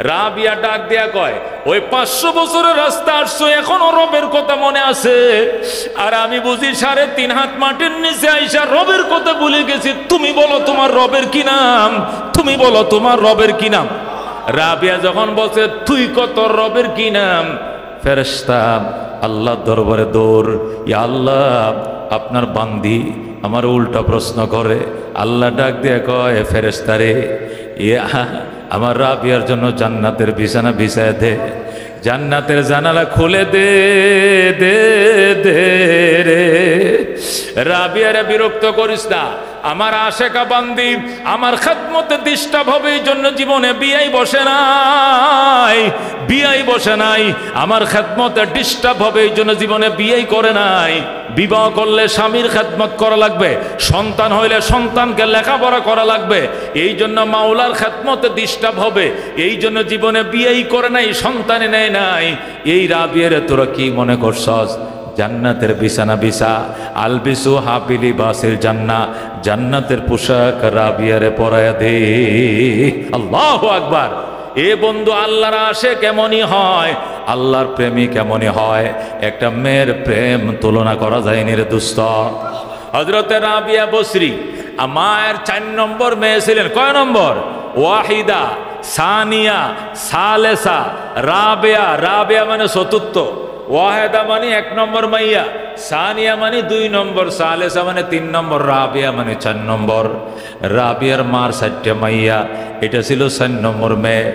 রাবিয়া ডাক দিয়া কয়, ওই 500 বছরের রাস্তা আসছো, এখনো রবের কথা মনে আছে? আর আমি বুঝি 3.5 হাত মাটির নিচে আইসা রবের কথা ভুলে গেছি। তুমি বলো তোমার রবের কি নাম? তুমি বলো তোমার রবের কি নাম? রাবিয়া যখন বলছে তুই কত রবের কি নাম, ফেরেশতা আল্লাহ দরবারে দৌড়, ইয়া আল্লাহ আপনার বান্দি আমার উল্টা প্রশ্ন করে। আল্লাহ ডাক দিয়ে কয়, ফেরেশতারে ইয়া আমার রাবিয়ার জন্য জান্নাতের বিছানা বিছায় দে, জান্নাতের জানালা খুলে দে দে দে রে। রাবিয়ারে বিরক্ত করিস না, আমার আশেকা বান্দি আমার খেদমতে ডিস্টার্ব হবে এই জন্য জীবনে বিয়াই বসে নাই, বিয়াই বসে নাই। আমার খেদমতে ডিস্টার্ব হবে এই জন্য জীবনে বিয়াই করে নাই। বিবাহ করলে স্বামীর খেদমত করা লাগবে, সন্তান হইলে সন্তানকে লেখাপড়া করা লাগবে, এই জন্য মাওলার খেদমতে ডিস্টার্ব হবে এই জন্য জীবনে বিয়েই করে নাই, সন্তানে নেয় নাই। এই রাবিয়ারে তোরা কি মনে করছস? জান্নাতের বিছানা বিছা, আলবিসু হাবিলি বাসিল জান্না, জান্নাতের পোশাক রাবিয়ারে পরায়া দে। আল্লাহু আকবার। এ বন্ধু, আল্লাহর আশে কেমনই হয়, আল্লাহর প্রেমী কেমনই হয়, একটা মেয়ের প্রেম তুলনা করা যায়নি রে দোস্ত। হযরতে রাবিয়া বসরি আমার 4 নম্বর মেয়ে ছিলেন। কয় নম্বর? ওয়াহিদা, সানিয়া, সালেসা, রাবিয়া। রাবিয়া মানে চতুর্থ, ওয়াহিদা মানে 1 নম্বর মাইয়া, সানিয়া মানে 2 নম্বর, সালেসা মানে 3 নম্বর, রাবিয়া মানে 4 নম্বর। রাবিয়ার মার 4টে মাইয়া, এটা ছিল 4 নম্বর মেয়ে।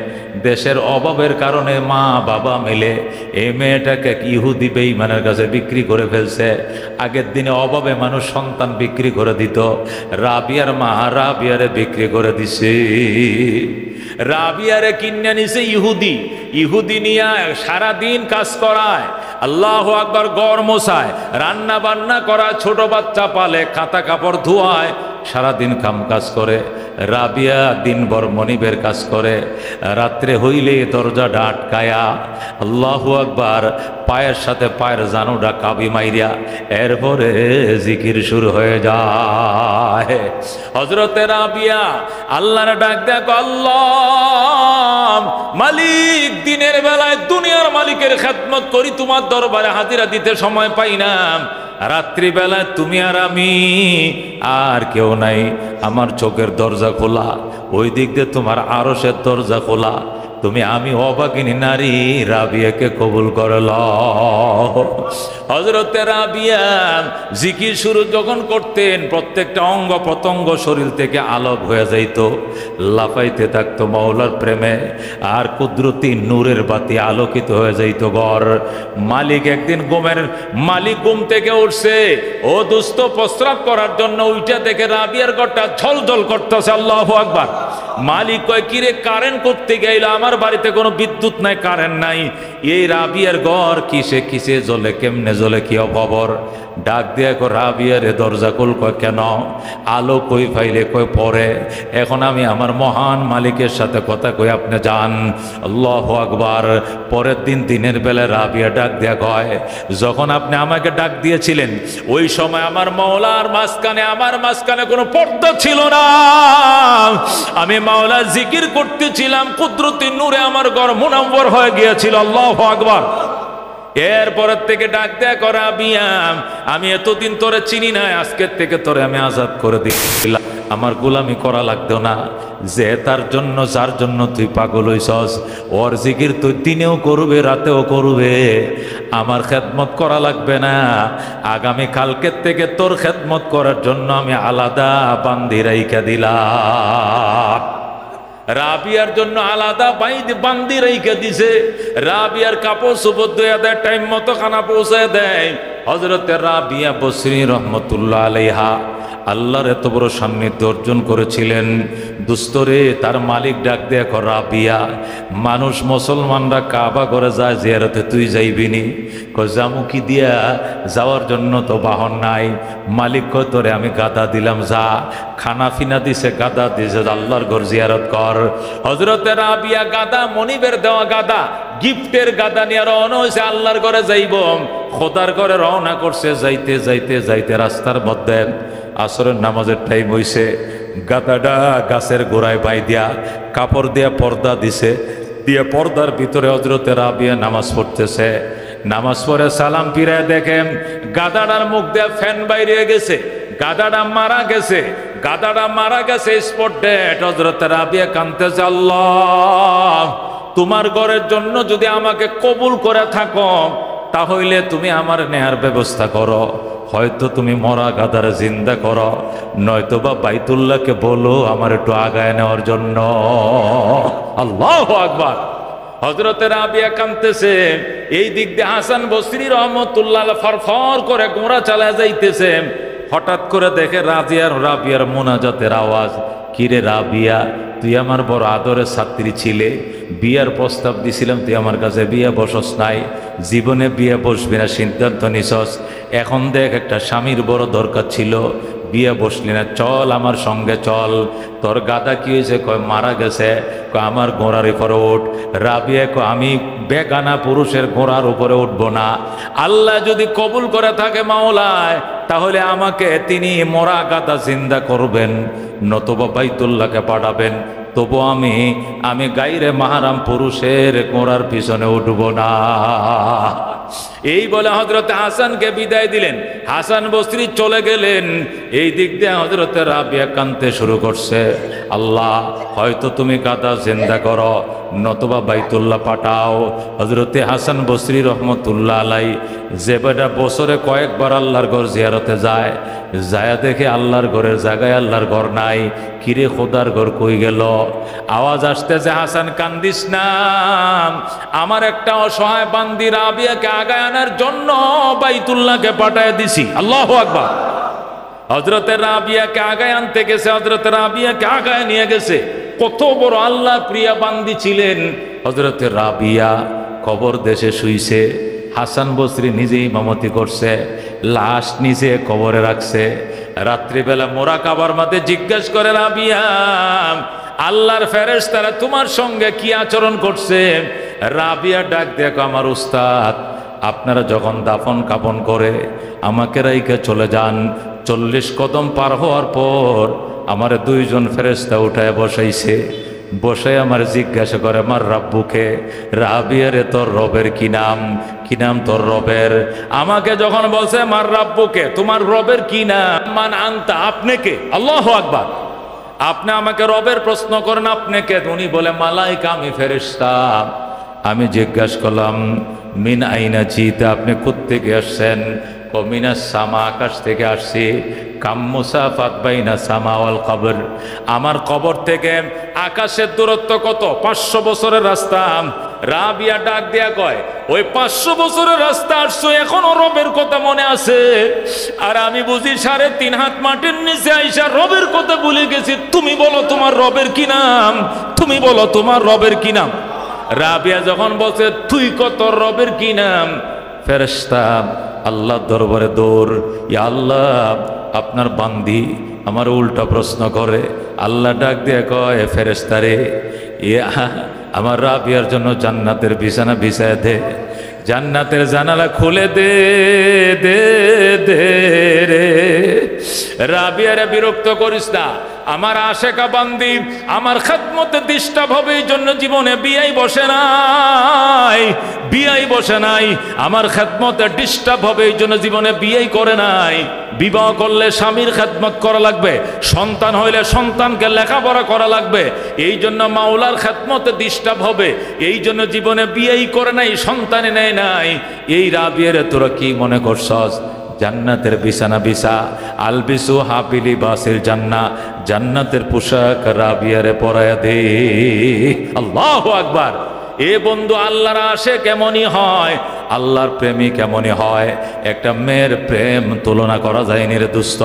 দেশের অভাবের কারণে মা বাবা মিলে এই মেয়েটাকে ইহুদি বেঈমানের কাছে বিক্রি করে ফেলছে। আগের দিনে অভাবে মানুষ সন্তান বিক্রি করে দিত, রাবিয়ার মা রাবিয়ারে বিক্রি করে দিছে। রাবিয়ারে কিনে নিছে ইহুদি, ইহুদি নিয়ে সারাদিন কাজ করায়, আল্লাহু আকবার, ঘর মোছায়, রান্না বান্না করা, ছোট বাচ্চা পালে, কাঁথা কাপড় ধোয়ায়, সারাদিন কাম কাজ করে। রাবিয়া দিনভর মনিবের কাজ করে, রাত্রে হইলে দরজাটা আটকায়া আল্লাহু আকবার পায়ের সাথে পায়ের জানুটা কাবি মাইরিয়া এরপরে জিকির শুরু হয়ে যায়। হযরতে রাবিয়া আল্লাহর ডাক দেখো, আল্লাহ মালিক, দিনের বেলায় দুনিয়ার মালিকের খেদমত করি, তোমার দরবারে হাজিরা দিতে সময় পাই না, রাত্রিবেলায় তুমি আর আমি আর কেউ নাই, আমার চোখের দরজা খোলা, ওই দিক দিয়ে তোমার আরশের দরজা খোলা, তুমি আমি অবাকিনী নারী রাবিয়াকে কবুল করে লও। হযরতে রাবিয়া জিকির শুরু যখন করতেন, প্রত্যেকটা অঙ্গ প্রত্যঙ্গ শরীর থেকে আলোক হয়ে যাইত, লাফাইতে থাকতো মাওলার প্রেমে, আর কুদরতি নূরের বাতি আলোকিত হয়ে যাইত ঘর। মালিক একদিন মালিক ঘুম থেকে উঠছে, ও দুস্থ প্রস্রাব করার জন্য উঠে দেখে রাবিয়ার ঘরটা ঝলঝল করতেছে। আল্লাহু আকবার। মালিক কয়, কিরে কারেন্ট করতে গেল, আমার বাড়িতে কোনো বিদ্যুৎ নাই, কারেন্ট নাই, এই রাবিয়ার ঘর কিসে কিসে জ্বলে, কেমনে জ্বলে, কি খবর? ডাক দিয়ে কো রাবিয়ারে দরজা খুল। কয় কেন? আলো কই ফাইলে? কই পরে। এখন আমি আমার মহান মালিকের সাথে কথা কই, আপনি যান। আল্লাহু আকবার। পরের দিন দিনের বেলা রাবিয়া ডাক দিয়া কয়, যখন আপনি আমাকে ডাক দিয়েছিলেন ওই সময় আমার মাওলার মাঝখানে, আমার মাঝখানে কোনো পর্দা ছিল না, আমি মাওলা জিকির করতেছিলাম, কুদরতি নূরে আমার ঘর মুনাওয়ার হয়ে গিয়েছিল। আল্লাহু আকবার। এরপরের থেকে ডাক দেয়া করা, রাবিয়া আমি এতদিন তোরে চিনি না, আজকের থেকে তোরে আমি আজাদ করে দিলাম, আমার গোলামি করা লাগতো না। যে তার জন্য, যার জন্য তুই পাগল হইছস, ওর জিকির তুই দিনেও করবে, রাতেও করবে, আমার খেদমত করা লাগবে না। আগামী কালকের থেকে তোর খেদমত করার জন্য আমি আলাদা বান্দি রাইখা দিলাম। রাবিয়ার জন্য আলাদা বান্দি রাইখা দিছে। রাবিয়ার কাপড় চোপড় ধুয়ে দেয়, টাইম মতো খানা পৌঁছায় দেয়। হযরতে রাবিয়া বসরি রহমতুল্লাহ আলাইহা আল্লাহর এত বড় সান্নিধ্য অর্জন করেছিলেন। দুস্তরে তার মালিক ডাক দেয়া কর, রাবিয়া মানুষ মুসলমানরা কাবা করে যায় জিয়ারতে, তুই যাইবিনি? কয় জামু কি দিয়া, যাওয়ার জন্য তো বাহন নাই। মালিক কয় তোরে আমি গাদা দিলাম, যা। খানা ফিনা দিছে, গাদা দিছে, আল্লাহর ঘর জিয়ারত কর। হযরতে রাবিয়া গাদা, মনিবের দেওয়া গাদা, গিফটের গাদা নিয়ে রওনা হয়েছে, আল্লাহর ঘরে যাইব, খোদার ঘরে রওনা করছে। যাইতে যাইতে যাইতে রাস্তার মধ্যে আসরের নামাজের টাইম হইছে। গাদাটা গাছের গোড়ায় বাই দিয়া, কাপড় দিয়া পর্দা দিছে, দিয়ে পর্দার ভিতরে হযরতে রাবিয়া নামাজ পড়তেছে। নামাজ পড়ে সালাম ফিরায় দেখেন গাধাটার মুখ দিয়ে ফ্যান বাইরে গেছে, গাধাটা মারা গেছে, গাধাটা মারা গেছে স্পট ডেড। হযরতে রাবিয়া কাঁদতেছে, আল্লাহ তোমার ঘরের জন্য যদি আমাকে কবুল করে থাকো তাহলে তুমি আমার নেয়ার ব্যবস্থা করো, হয়তো তুমি মরা গাধার জিন্দা করো, নয়তোবা বাইতুল্লাহকে বলো আমার একটু আগায় নেওয়ার জন্য। আল্লাহু আকবার। হযরতে রাবিয়া কাঁদতেছে, এই দিক দিয়ে হাসান বসরি রহমতুল্লাহ ফরফর করে ঘোড়া চালায় যাইতেছে। হঠাৎ করে দেখে রাবিয়ার মোনাজাতের আওয়াজ। কিরে রাবিয়া, তুই আমার বড় আদরের ছাত্রী ছিলে, বিয়ার প্রস্তাব দিছিলাম, তুই আমার কাছে বিয়ে বসস নাই, জীবনে বিয়ে বসবি না সিদ্ধান্ত নিছস, এখন দেখ একটা স্বামীর বড় দরকার ছিল, বিয়ে বসলি না, চল আমার সঙ্গে চল। তোর গাদা কি হয়েছে? কয় মারা গেছে। কয় আমার ঘোড়ার উপরে উঠ। রাবিয়া কয় আমি বেগানা পুরুষের ঘোড়ার উপরে উঠবো না। আল্লাহ যদি কবুল করে থাকে মাওলায়, তাহলে আমাকে তিনি মরা গাদা জিন্দা করবেন, নতুবা বাইতুল্লাহকে পাঠাবেন, তবু আমি গাইরে মাহারাম পুরুষের ঘোড়ার পিছনে উঠব না। এই বলে হযরতে হাসানকে বিদায় দিলেন। হাসান বসরি চলে গেলেন। এই দিক দিয়ে হযরতে রাবিয়া কাঁদতে শুরু করছে, আল্লাহ হয়তো তুমি গাদা জিন্দা করো, নতুবা বাইতুল্লাহ পাঠাও। হযরতে হাসান বসরি রহমতুল্লাহ আলাই যে বেটা বছরে কয়েকবার আল্লাহর ঘর জিয়ারতে যায়, যায় দেখে আল্লাহর ঘরের জায়গায় আল্লাহর ঘর নাই। কিরে খোদার ঘর কই গেল? আওয়াজ আসতেছে, হাসান কান্দিস না, আমার একটা অসহায় বান্দি রাবিয়াকে আগায় আনার জন্য বাইতুল্লাহকে পাঠায় দিছি। আল্লাহু আকবার। হযরতে রাবিয়াকে আগায় আনতে গেছে, হযরতে রাবিয়াকে আগায় নিয়ে গেছে। কত বড় আল্লাহ প্রিয়া বান্দি ছিলেন। হযরতে রাবিয়া কবর দেশে শুইছে, হাসান বসরি নিজে ইমামতি করছে, লাশ নিচে কবরে রাখছে। রাত্রিবেলা মোরাকাবার মাঝে জিজ্ঞেস করে রাবিয়া, আল্লাহর ফেরেশতারা তোমার সঙ্গে কি আচরণ করছে? রাবিয়া ডাক দেখো, আমার উস্তাদ আপনারা যখন দাফন কাফন করে আমাকে রাইখে চলে যান, 40 কদম পার হওয়ার পর আমার দুইজন ফেরেশতা উঠায় বসাইছে। বসে আমার জিজ্ঞাসা করে, আমার রাব্বুকে, রাবিয়ারে তোর রবের কি নাম? কি নাম তোর রবের? আমাকে যখন বলছে মার রাব্বুকে, তোমার রবের কি নাম? মান আনতা, আপনি কে? আল্লাহু আকবার। আপনি আমাকে রবের প্রশ্ন করেন, আপনি কে? উনি বলে মালাইকা, আমি ফেরেশতা। আমি জিজ্ঞাসা করলাম মিন আইনা জিতা, আপনি কোত্থেকে আসছেন? মিনাস সামা, আকাশ থেকে আসছি। কাম মুসাফাত বাইনা সামা ওয়াল কবর, আমার কবর থেকে আকাশের দূরত্ব কত? 500 বছরের রাস্তা। রাবিয়া ডাক দিয়া কয়, ওই 500 বছরের রাস্তা আসছো, এখনো রবের কথা মনে আছে? আর আমি বুঝি 3.5 হাত মাটির নিচে আইসা রবের কথা ভুলে গেছি। তুমি বলো তোমার রবের কি নাম? তুমি বলো তোমার রবের কি নাম? রাবিয়া যখন বলছে তুই কত রবের কি নাম, ফেরেশতা আল্লাহ দরবারে দৌড়, ইয়া আল্লাহ আপনার বান্দি আমার উল্টা প্রশ্ন করে। আল্লাহ ডাক দিয়ে কয়, ফেরেশতারে আমার রাবিয়ার জন্য জান্নাতের বিছানা বিছায় দে, জান্নাতের জানালা খুলে দে দে দে রে। রাবিয়ারে বিরক্ত করিস না, আমার আশেকা বান্দি আমার খেদমতে ডিস্টার্ব হবে, এই জন্য জীবনে বিয়াই বসে নাই, বিয়াই বসে নাই। আমার খেদমতে ডিস্টার্ব হবে এই জন্য জীবনে বিয়াই করে নাই। বিবাহ করলে স্বামীর খেদমত করা লাগবে, সন্তান হইলে সন্তানকে লেখাপড়া করা লাগবে, এই জন্য মাওলার খেদমতে ডিস্টার্ব হবে, এই জন্য জীবনে বিয়েই করে নাই, সন্তানে নেয় নাই। এই রাবিয়ারে তোরা কি মনে করছস? জান্নাতের বিছানা বিছা, আলবিসু হাবিলি বাসিল জান্না, জান্নাতের পোশাক রাবিয়ারে পরায়া দে। আল্লাহু আকবার। এ বন্ধু, আল্লাহর আশিক কেমনই হয়, আল্লাহর প্রেমী কেমনই হয়, একটা মেয়ের প্রেম তুলনা করা যায়নি রে দোস্ত।